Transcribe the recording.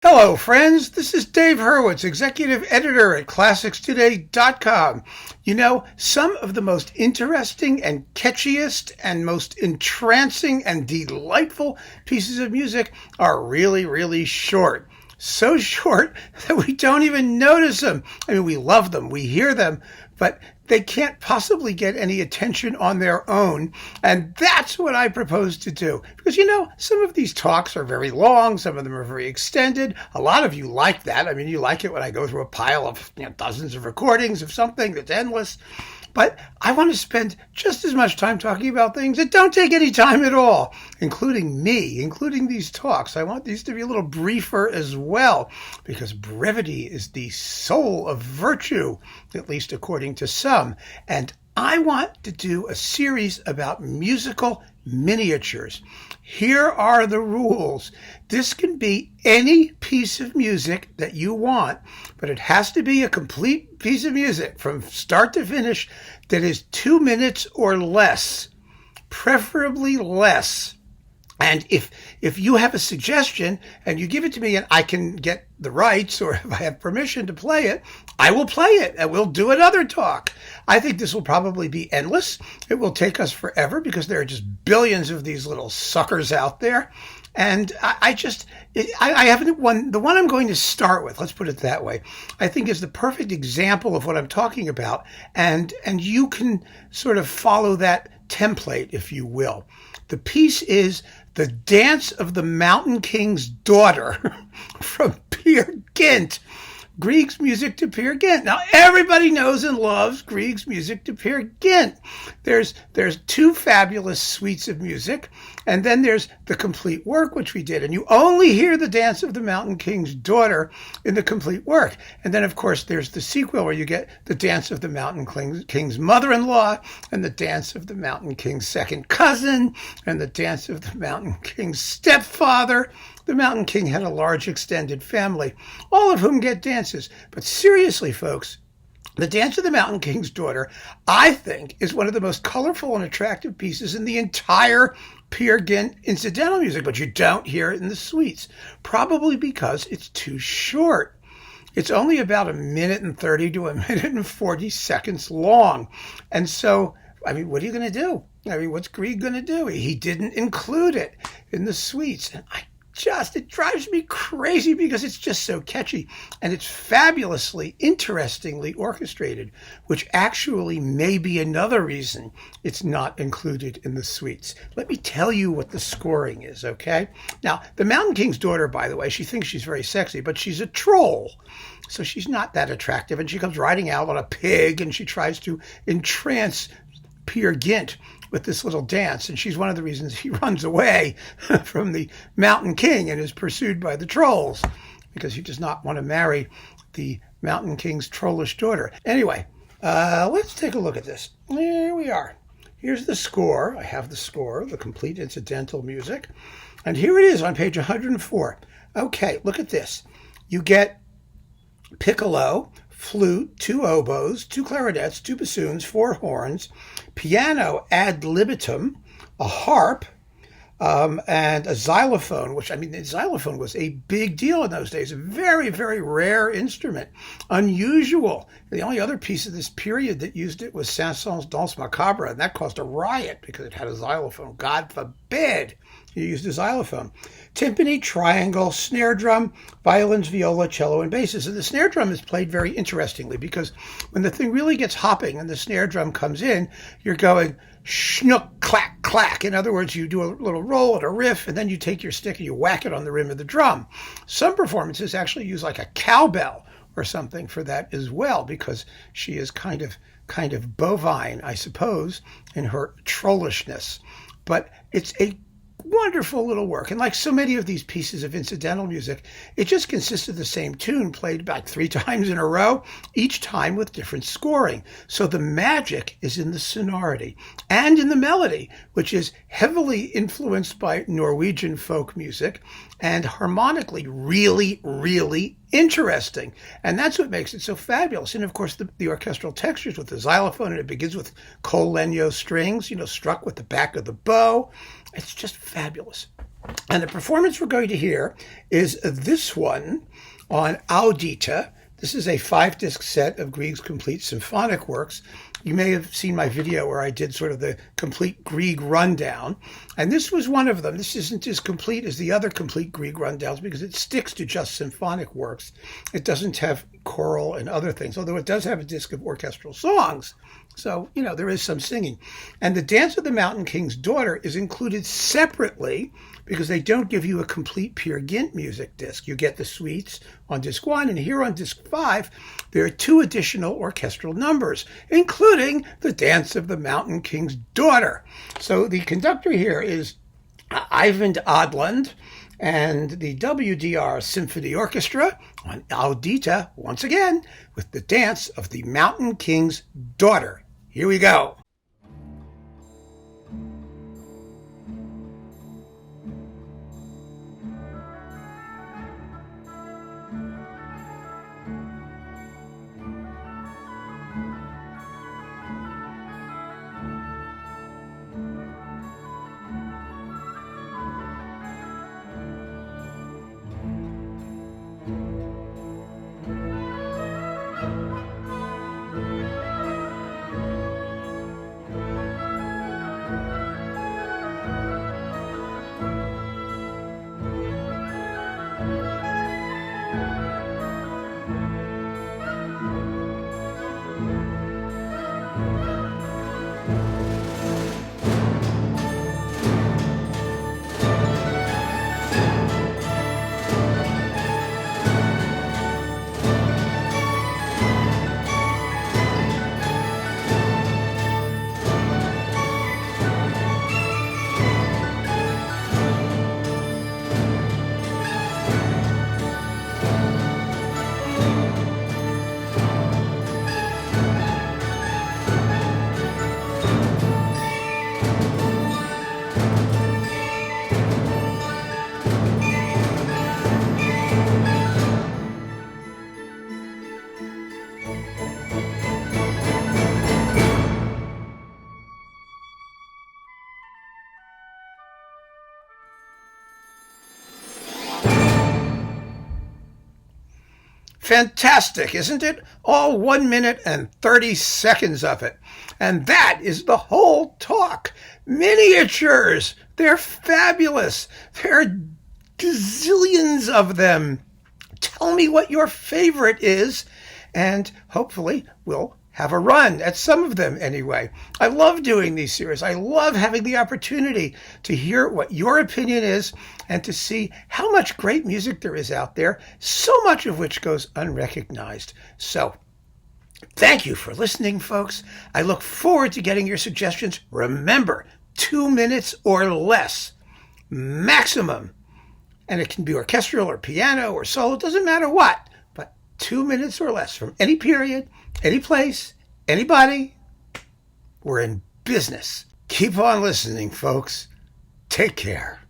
Hello, friends. This is Dave Hurwitz, executive editor at ClassicsToday.com. You know, some of the most interesting and catchiest and most entrancing and delightful pieces of music are really, really short. So short that we don't even notice them. I mean, we love them, we hear them, but they can't possibly get any attention on their own. And that's what I propose to do. Because, you know, some of these talks are very long. Some of them are very extended. A lot of you like that. I mean, you like it when I go through a pile of dozens of recordings of something that's endless. But I want to spend just as much time talking about things that don't take any time at all, including me, including these talks. I want these to be a little briefer as well, because brevity is the soul of virtue, at least according to some. And I want to do a series about musical miniatures. Here are the rules. This can be any piece of music that you want, but it has to be a complete piece of music from start to finish that is 2 minutes or less, preferably less. And if you have a suggestion and you give it to me and I can get the rights, or if I have permission to play it, I will play it and we'll do another talk. I think this will probably be endless. It will take us forever because there are just billions of these little suckers out there. And I haven't one. The one I'm going to start with, let's put it that way, I think is the perfect example of what I'm talking about. And you can sort of follow that template, if you will. The piece is The Dance of the Mountain King's Daughter from Peer Gynt. Grieg's music to Peer Gynt. Now, everybody knows and loves Grieg's music to Peer Gynt. There's two fabulous suites of music, and then there's the complete work, which we did. And you only hear the Dance of the Mountain King's Daughter in the complete work. And then, of course, there's the sequel where you get the Dance of the Mountain King's mother-in-law, and the Dance of the Mountain King's second cousin, and the Dance of the Mountain King's stepfather. The Mountain King had a large extended family, all of whom get dances. But seriously, folks, the Dance of the Mountain King's Daughter, I think, is one of the most colorful and attractive pieces in the entire Peer Gynt incidental music, but you don't hear it in the suites, probably because it's too short. It's only about 1:30 to 1:40 long. And so, I mean, what are you going to do? I mean, what's Grieg going to do? He didn't include it in the suites. And it drives me crazy because it's just so catchy and it's fabulously, interestingly orchestrated, which actually may be another reason it's not included in the suites. Let me tell you what the scoring is, okay? Now, the Mountain King's Daughter, by the way, she thinks she's very sexy, but she's a troll. So she's not that attractive, and she comes riding out on a pig and she tries to entrance Peer Gynt with this little dance, and she's one of the reasons he runs away from the Mountain King and is pursued by the trolls, because he does not want to marry the Mountain King's trollish daughter. Anyway, let's take a look at this. Here we are. Here's the score. I have the score, the complete incidental music, and here it is on page 104. Okay, look at this. You get piccolo, flute, 2 oboes, 2 clarinets, 2 bassoons, 4 horns, piano ad libitum, a harp, and a xylophone, which, I mean, the xylophone was a big deal in those days, a very, very rare instrument, unusual. The only other piece of this period that used it was Saint-Saëns' Danse Macabre, and that caused a riot because it had a xylophone. God forbid you used a xylophone. Timpani, triangle, snare drum, violins, viola, cello, and basses. And the snare drum is played very interestingly because when the thing really gets hopping and the snare drum comes in, you're going schnook, clack, clack. In other words, you do a little roll and a riff, and then you take your stick and you whack it on the rim of the drum. Some performances actually use like a cowbell or something for that as well, because she is kind of bovine, I suppose, in her trollishness. But it's a wonderful little work. And like so many of these pieces of incidental music, it just consists of the same tune played about 3 times in a row, each time with different scoring. So the magic is in the sonority and in the melody, which is heavily influenced by Norwegian folk music and harmonically really, really interesting. And that's what makes it so fabulous. And of course, the orchestral textures with the xylophone, and it begins with col legno strings, struck with the back of the bow. It's just fabulous. And the performance we're going to hear is this one on Audite. This is a 5-disc set of Grieg's complete symphonic works. You may have seen my video where I did sort of the complete Grieg rundown. And this was one of them. This isn't as complete as the other complete Grieg rundowns because it sticks to just symphonic works. It doesn't have choral and other things, although it does have a disc of orchestral songs. So, there is some singing. And the Dance of the Mountain King's Daughter is included separately because they don't give you a complete Peer Gynt music disc. You get the suites on disc 1, and here on disc 5, there are 2 additional orchestral numbers, including the Dance of the Mountain King's Daughter. So the conductor here is Ivan Odland, and the WDR Symphony Orchestra on Audite, once again, with the Dance of the Mountain King's Daughter. Here we go. Fantastic, isn't it? All 1 minute and 30 seconds of it. And that is the whole talk. Miniatures. They're fabulous. There are gazillions of them. Tell me what your favorite is, and hopefully we'll have a run at some of them anyway. I love doing these series. I love having the opportunity to hear what your opinion is and to see how much great music there is out there, so much of which goes unrecognized. So, thank you for listening, folks. I look forward to getting your suggestions. Remember, 2 minutes or less, maximum. And it can be orchestral or piano or solo, doesn't matter what, but 2 minutes or less from any period, any place, anybody. We're in business. Keep on listening, folks. Take care.